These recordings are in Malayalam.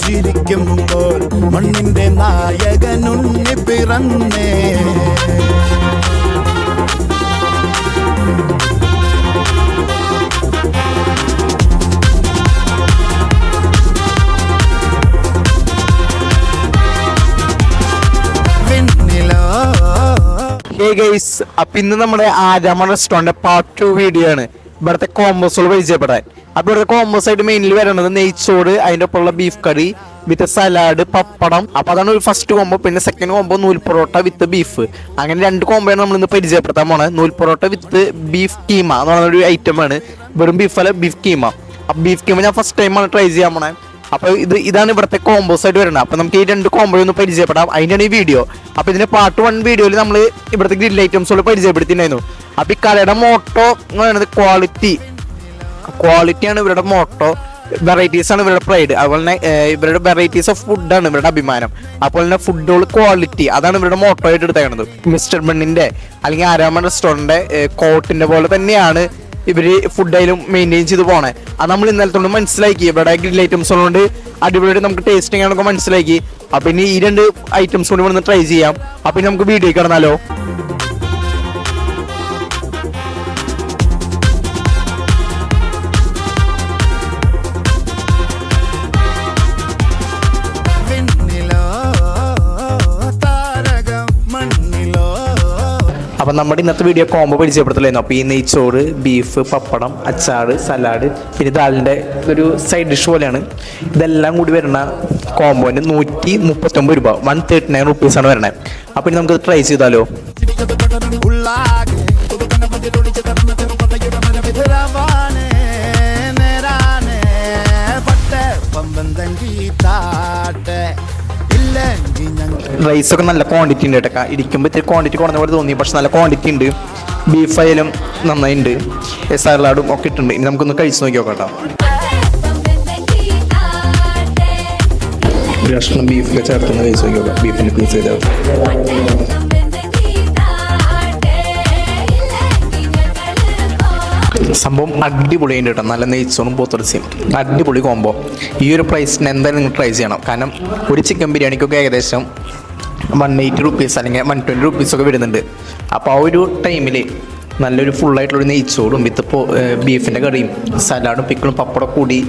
പുഞ്ചിരിക്കുമ്പോൾ മണ്ണിന്റെ നായകനുണ്ണി പിറന്നേ. അപ്പൊ ഇന്ന് നമ്മുടെ ആരാമ റെസ്റ്റോറന്റ് പാർട്ട് 2 വീഡിയോ ആണ്. ഇവിടുത്തെ കോമ്പോസുകൾ പരിചയപ്പെടാൻ. അപ്പൊ ഇവിടുത്തെ കോമ്പോസ് ആയിട്ട് മെയിൻലി വരുന്നത് നെയ്ച്ചോറ്, അതിന്റെ ഒപ്പമുള്ള ബീഫ് കറി വിത്ത് സലാഡ്, പപ്പടം. അപ്പൊ അതാണ് ഒരു ഫസ്റ്റ് കോമ്പോ. പിന്നെ സെക്കൻഡ് കോമ്പോ നൂൽ പൊറോട്ട വിത്ത് ബീഫ്. അങ്ങനെ 2 കോമ്പോയാണ് നമ്മൾ ഇന്ന് പരിചയപ്പെടുത്താൻ പോണത്. നൂൽ പൊറോട്ട വിത്ത് ബീഫ് കീമ എന്ന് പറയുന്ന ഒരു ഐറ്റം ആണ്. വെറും ബീഫ് അല്ല, ബീഫ് കീമ. അപ്പൊ ബീഫ് കീമ ഞാൻ ഫസ്റ്റ് ടൈമാണ് ട്രൈ ചെയ്യാൻ പോണേ. അപ്പൊ ഇതാണ് ഇവിടുത്തെ കോമ്പോസ് ആയിട്ട് വരുന്നത്. അപ്പൊ നമുക്ക് ഈ 2 കോമ്പോ ഒന്ന് പരിചയപ്പെടാം. അതിനാണ് ഈ വീഡിയോ. അപ്പൊ ഇതിന്റെ പാർട്ട് 1 വീഡിയോയിൽ നമ്മൾ ഇവിടുത്തെ ഗ്രിൽ ഐറ്റംസുകൾ പരിചയപ്പെടുത്തിയിട്ടുണ്ടായിരുന്നു. അപ്പൊ ഈ കടയുടെ മോട്ടോ എന്ന് പറയുന്നത് ക്വാളിറ്റിയാണ് ഇവരുടെ മോട്ടോ. വെറൈറ്റീസ് ആണ് ഇവരുടെ പ്രൈഡ്. അതുപോലെ തന്നെ ഇവരുടെ വെറൈറ്റീസ് ഓഫ് ഫുഡാണ് ഇവരുടെ അഭിമാനം. അതുപോലെ തന്നെ ഫുഡുകൾ ക്വാളിറ്റി, അതാണ് ഇവരുടെ മോട്ടോ ആയിട്ട് എടുത്തേക്കുന്നത്. മിസ്റ്റർ ബണ്ണിന്റെ അല്ലെങ്കിൽ ആരാമ റെസ്റ്റോറന്റിന്റെ കോട്ടിന്റെ പോലെ തന്നെയാണ് ഇവര് ഫുഡായാലും മെയിൻറ്റെയിൻ ചെയ്ത് പോണേ. അത് നമ്മൾ ഇന്നലത്തോണ്ട് മനസ്സിലാക്കി. ഇവിടെ ഗ്രിൽ ഐറ്റംസ് ഉള്ളതുകൊണ്ട് അടിപൊളിയായിട്ട് നമുക്ക് ടേസ്റ്റിംഗ് ആണൊക്കെ മനസ്സിലാക്കി. അപ്പൊ ഇനി ഈ 2 ഐറ്റംസ് കൂടി ഇവിടുന്ന് ട്രൈ ചെയ്യാം. അപ്പൊ ഇനി നമുക്ക് വീഡിയോ കിടന്നാലോ. അപ്പം നമ്മുടെ ഇന്നത്തെ വീഡിയോ കോമ്പോ പരിചയപ്പെടുത്തലായിരുന്നു. അപ്പോൾ ഈ നെയ്ച്ചോറ്, ബീഫ്, പപ്പടം, അച്ചാറ്, സലാഡ്, പിന്നെ ദാലിൻ്റെ ഒരു സൈഡ് ഡിഷ് പോലെയാണ്. ഇതെല്ലാം കൂടി വരുന്ന കോമ്പോന് 139 രൂപ, 139 റുപ്പീസാണ് വരണത്. അപ്പോൾ ഇനി നമുക്ക് ട്രൈ ചെയ്താലോ. റൈസൊക്കെ നല്ല ക്വാണ്ടിറ്റി ഉണ്ട് കേട്ടോ. ഇരിക്കുമ്പോൾ ഇത്തിരി ക്വാണ്ടിറ്റി കുറഞ്ഞ പോലെ തോന്നി, പക്ഷെ നല്ല ക്വാണ്ടിറ്റി ഉണ്ട്. ബീഫ് ആയാലും നന്നായിട്ടുണ്ട്, സലാഡും ഒക്കെ ഇട്ടുണ്ട്. ഇനി നമുക്കൊന്ന് കഴിച്ച് നോക്കി നോക്കാം കേട്ടോ. ഒരു കഷ്ണം ബീഫൊക്കെ ചേർത്തൊന്ന് കഴിച്ച് നോക്കി നോക്കാം. ബീഫിൻ്റെ പീസ് ചെയ്താൽ സംഭവം അടിപൊളിയുണ്ട് കേട്ടോ. നല്ല നെയ്ച്ചോറും പോത്തിറച്ചിയും അടിപൊളി കോമ്പോ. ഈ ഒരു പ്രൈസിന് എന്തായാലും നിങ്ങൾ ട്രൈ ചെയ്യണം. കാരണം ഒരു ചിക്കൻ ബിരിയാണിക്കൊക്കെ ഏകദേശം 180 റുപ്പീസ് അല്ലെങ്കിൽ 120 റുപ്പീസൊക്കെ വരുന്നുണ്ട്. അപ്പോൾ ആ ഒരു ടൈമിൽ നല്ലൊരു ഫുള്ളായിട്ടുള്ളൊരു നെയ്ച്ചോറും വിത്ത് ബീഫിൻ്റെ കറിയും സലാഡും പിക്കിളും പപ്പടം കൂടി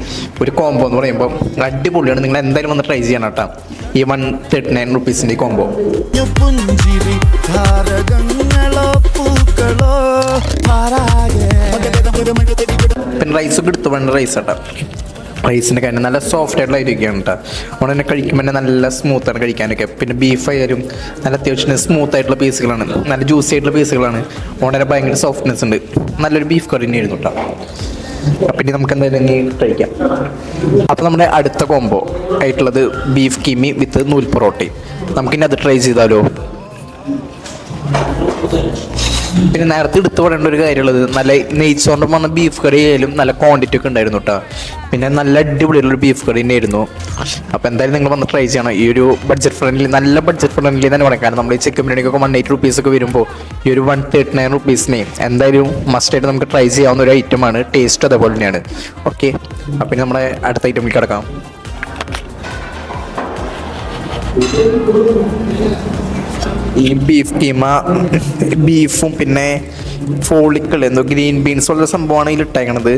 ഒരു കോമ്പോ എന്ന് പറയുമ്പോൾ അടിപൊളിയാണ്. നിങ്ങൾ എന്തായാലും വന്ന് ട്രൈ ചെയ്യണം കേട്ടോ ഈ 139 റുപ്പീസിൻ്റെ ഈ കോമ്പോ. പിന്നെ റൈസൊക്കെ എടുത്തു വേണ്ട റൈസ് കേട്ടോ. റൈസിൻ്റെ കാര്യം നല്ല സോഫ്റ്റ് ആയിട്ടുള്ള അരിയൊക്കെയാണ് കേട്ടോ. അതുകൊണ്ട് തന്നെ കഴിക്കുമ്പോൾ തന്നെ നല്ല സ്മൂത്താണ് കഴിക്കാനൊക്കെ. പിന്നെ ബീഫ് ആയാലും നല്ല അത്യാവശ്യം സ്മൂത്ത് ആയിട്ടുള്ള പീസുകളാണ്, നല്ല ജ്യൂസി ആയിട്ടുള്ള പീസുകളാണ്. അതുകൊണ്ട് തന്നെ ഭയങ്കര സോഫ്റ്റ്നെസ് ഉണ്ട്. നല്ലൊരു ബീഫ് കറി തന്നെയായിരുന്നു കേട്ടോ. അപ്പം ഇനി നമുക്ക് എന്തായാലും കഴിക്കാം. അപ്പോൾ നമ്മുടെ അടുത്ത കോംബോ ആയിട്ടുള്ളത് ബീഫ് കീമി വിത്ത് നൂൽ പൊറോട്ടയും. നമുക്കിനി അത് ട്രൈ ചെയ്താലോ. പിന്നെ നേരത്തെ എടുത്തു പറയേണ്ട ഒരു കാര്യമുള്ളത്, നല്ല നെയ്ച്ചോറിൻ്റെ വന്ന ബീഫ് കറി ആയാലും നല്ല ക്വാണ്ടിറ്റി ഒക്കെ ഉണ്ടായിരുന്നു കേട്ടോ. പിന്നെ നല്ല അടിപൊളിയുള്ളൊരു ബീഫ് കറി തന്നെയായിരുന്നു. അപ്പോൾ എന്തായാലും നിങ്ങൾ വന്ന് ട്രൈ ചെയ്യണം. ഈ ഒരു ബഡ്ജറ്റ് ഫ്രണ്ട്ലി, നല്ല ബഡ്ജറ്റ് ഫ്രണ്ട്ലി തന്നെ പറയാം. കാരണം നമ്മൾ ഈ ചിക്കൻ ബിരിയാണിക്കൊക്കെ 180 റുപ്പീസൊക്കെ വരുമ്പോൾ ഈ ഒരു 139 റുപ്പീസിനെ എന്തായാലും മസ്റ്റായിട്ട് നമുക്ക് ട്രൈ ചെയ്യാവുന്ന ഒരു ഐറ്റമാണ്. ടേസ്റ്റ് അതേപോലെ തന്നെയാണ്. ഓക്കെ, അപ്പം നമ്മുടെ അടുത്ത ഐറ്റമിലേക്ക് കിടക്കാം. ഈ ബീഫ് കീമ, ബീഫും പിന്നെ ഫോളിക്കൾ എന്തോ ഗ്രീൻ ബീൻസ് ഉള്ള സംഭവമാണ് ഇതിൽ ഇട്ടേക്കണത്.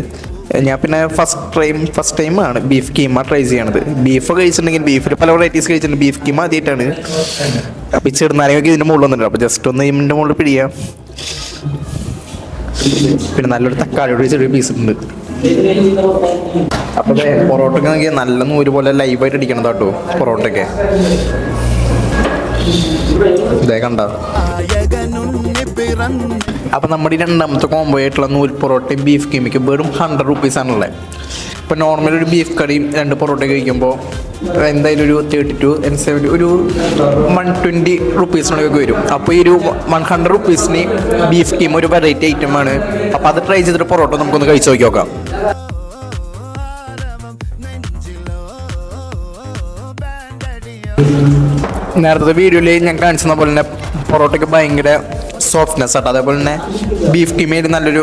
ഞാൻ പിന്നെ ഫസ്റ്റ് ടൈമാണ് ബീഫ് കീമ ട്രൈ ചെയ്യണത്. ബീഫ് കഴിച്ചിട്ടുണ്ടെങ്കിൽ ബീഫിൽ പല വെറൈറ്റീസ് കഴിച്ചിട്ടുണ്ട്. ബീഫ് കീമ ആദ്യമായിട്ടാണ്. അപ്പം ഈ ചെറുനാരങ്ങയൊക്കെ ഇതിൻ്റെ മുകളിൽ വന്നിട്ടുണ്ട്. അപ്പോൾ ജസ്റ്റ് ഒന്ന് ഇതിൻ്റെ മുകളിൽ പിടിയാം. പിന്നെ നല്ലൊരു തക്കാളിയുടെ ചെറിയ പീസ് ഉണ്ട്. അപ്പോൾ പൊറോട്ടയ്ക്ക് നോക്കിയാൽ നല്ല നൂല് പോലെ ലൈവായിട്ട് അടിക്കണം കേട്ടോ പൊറോട്ടയ്ക്ക്. ഇതേ കണ്ട. അപ്പം നമ്മുടെ ഈ രണ്ടാമത്തെ കോംബോ ആയിട്ടുള്ള നൂൽ പൊറോട്ടയും ബീഫ് കീമിക്ക് വെറും 100 റുപ്പീസാണുള്ളത്. ഇപ്പോൾ നോർമൽ ഒരു ബീഫ് കറിയും 2 പൊറോട്ട കഴിക്കുമ്പോൾ എന്തായാലും ഒരു 32 and 70 ഒരു 120 റുപ്പീസിനൊക്കെ വരും. അപ്പോൾ ഈ ഒരു 100 റുപ്പീസിന് ബീഫ് കീം ഒരു വെറൈറ്റി ഐറ്റമാണ്. അപ്പോൾ അത് ട്രൈ ചെയ്തിട്ട് പൊറോട്ട നമുക്കൊന്ന് കഴിച്ച് നോക്കി നോക്കാം. നേരത്തെ വീഡിയോയിൽ ഞാൻ കാണിച്ചത് പോലെ തന്നെ പൊറോട്ടയ്ക്ക് ഭയങ്കര സോഫ്റ്റ്നെസ് ആട്ടോ. അതേപോലെ തന്നെ ബീഫ് കീമയിൽ നല്ലൊരു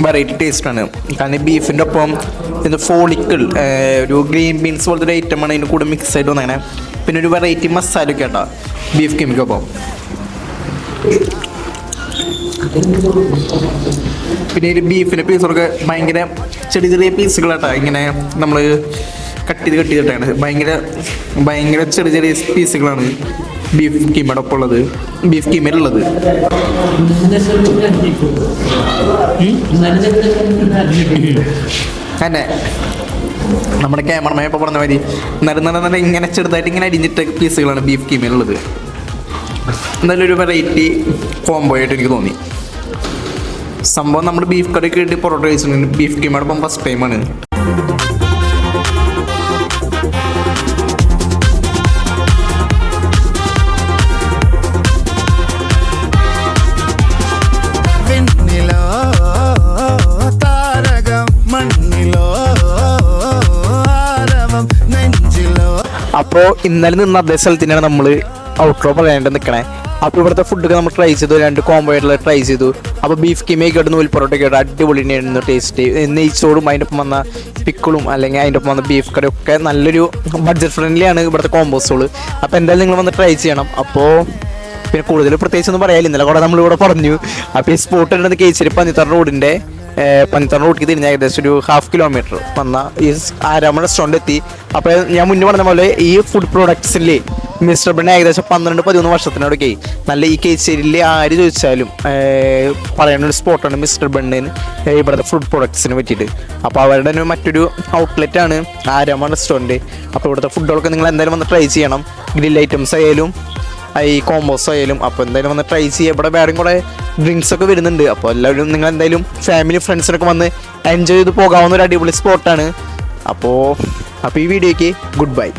വെറൈറ്റി ടേസ്റ്റാണ്. കാരണം ബീഫിൻ്റെ ഒപ്പം പിന്നെ ഫോളിക്കിൾ ഒരു ഗ്രീൻ ബീൻസ് പോലത്തെ ഒരു ഐറ്റമാണ് അതിൻ്റെ കൂടെ മിക്സ് ആയിട്ട് വന്നങ്ങനെ. പിന്നെ ഒരു വെറൈറ്റി മസാല ഒക്കെ കേട്ടോ ബീഫ് കീമയ്ക്കൊപ്പം. പിന്നെ ഈ ബീഫിൻ്റെ പീസുകളൊക്കെ ഭയങ്കര ചെറിയ ചെറിയ പീസുകളാട്ടോ, ഇങ്ങനെ നമ്മൾ കട്ട് ചെയ്തിട്ടാണ്. ഭയങ്കര ചെറിയ ചെറിയ പീസുകളാണ് ബീഫ് കീമയുടെ ഒപ്പം ഉള്ളത്, ബീഫ് കീമയിലുള്ളത്. തന്നെ നമ്മുടെ ക്യാമറമാൻ ഇപ്പോൾ പറഞ്ഞ മാതിരി നല്ല ഇങ്ങനെ ചെറുതായിട്ട് ഇങ്ങനെ അരിഞ്ഞിട്ട പീസുകളാണ് ബീഫ് കീമയിലുള്ളത്. എന്തായാലും ഒരു വെറൈറ്റി കോംബോ ആയിട്ട് എനിക്ക് തോന്നി. സംഭവം നമ്മൾ ബീഫ് കറി കിട്ടി പൊറോട്ട കഴിച്ചിട്ടുണ്ട്, ബീഫ് കീമയുടെ ഒപ്പം ഫസ്റ്റ് ടൈമാണ്. അപ്പോൾ ഇന്നലെ നിന്ന് അതേ സ്ഥലത്ത് തന്നെയാണ് നമ്മൾ ഔട്ട്റോ പറയാണ്ട് നിൽക്കണേ. അപ്പോൾ ഇവിടുത്തെ ഫുഡൊക്കെ നമ്മൾ ട്രൈ ചെയ്തു, 2 കോംബോ ആയിട്ടുള്ള ട്രൈ ചെയ്തു. അപ്പോൾ ബീഫ് കീമയൊക്കെ ആയിട്ട് നൂൽ പൊറോട്ടയൊക്കെ ആയിട്ട് അടിപൊളി തന്നെയായിരുന്നു ടേസ്റ്റ്. നെയ്ച്ചോറും അതിൻ്റെ ഒപ്പം വന്ന പിക്കിളും അല്ലെങ്കിൽ അതിൻ്റെ ഒപ്പം വന്ന ബീഫ് കറി ഒക്കെ നല്ലൊരു ബഡ്ജറ്റ് ഫ്രണ്ട്ലി ആണ് ഇവിടുത്തെ കോംബോസുകൾ. അപ്പോൾ എന്തായാലും നിങ്ങൾ വന്ന് ട്രൈ ചെയ്യണം. അപ്പോൾ പിന്നെ കൂടുതൽ പ്രത്യേകിച്ചൊന്നും പറയാനില്ല, ഇന്നലെ കൂടെ നമ്മളിവിടെ പറഞ്ഞു. അപ്പോൾ ഈ സ്പോട്ട് ഉണ്ടെന്ന് കേച്ചേരി പന്നിത്തറ റോഡിൻ്റെ റോഡിലേക്ക് തിരിഞ്ഞ ഏകദേശം ഒരു 1/2 കിലോമീറ്റർ വന്ന ഈ ആരാമ റെസ്റ്റോറൻറ്റ് എത്തി. അപ്പോൾ ഞാൻ മുന്നേ പറഞ്ഞ പോലെ ഈ ഫുഡ് പ്രോഡക്ട്സിൽ മിസ്റ്റർ ബൺ ഏകദേശം 12-13 വർഷത്തിനോടൊക്കെ നല്ല ഈ കേച്ചേരിയിൽ ആര് ചോദിച്ചാലും പറയുന്ന ഒരു സ്പോട്ടാണ് മിസ്റ്റർ ബണ്ണിന് ഇവിടുത്തെ ഫുഡ് പ്രോഡക്ട്സിനെ പറ്റിയിട്ട്. അപ്പോൾ അവരുടെ തന്നെ മറ്റൊരു ഔട്ട്ലെറ്റാണ് ആരാമ റെസ്റ്റോറൻറ്റ്. അപ്പോൾ ഇവിടുത്തെ ഫുഡുകളൊക്കെ നിങ്ങൾ എന്തായാലും വന്ന് ട്രൈ ചെയ്യണം, ഗ്രിൽ ഐറ്റംസ് ആയാലും ഈ കോംബോസ് ആയാലും. അപ്പോൾ എന്തായാലും വന്ന് ട്രൈ ചെയ്യുക. ഇവിടെ വേറെയും കൂടെ ഡ്രിങ്ക്സ് ഒക്കെ വരുന്നുണ്ട്. അപ്പോൾ എല്ലാവരും നിങ്ങൾ എന്തായാലും ഫാമിലി ഫ്രണ്ട്സിനൊക്കെ വന്ന് എൻജോയ് ചെയ്ത് പോകാവുന്ന ഒരു അടിപൊളി സ്പോട്ടാണ്. അപ്പോൾ ഈ വീഡിയോയ്ക്ക് ഗുഡ് ബൈ.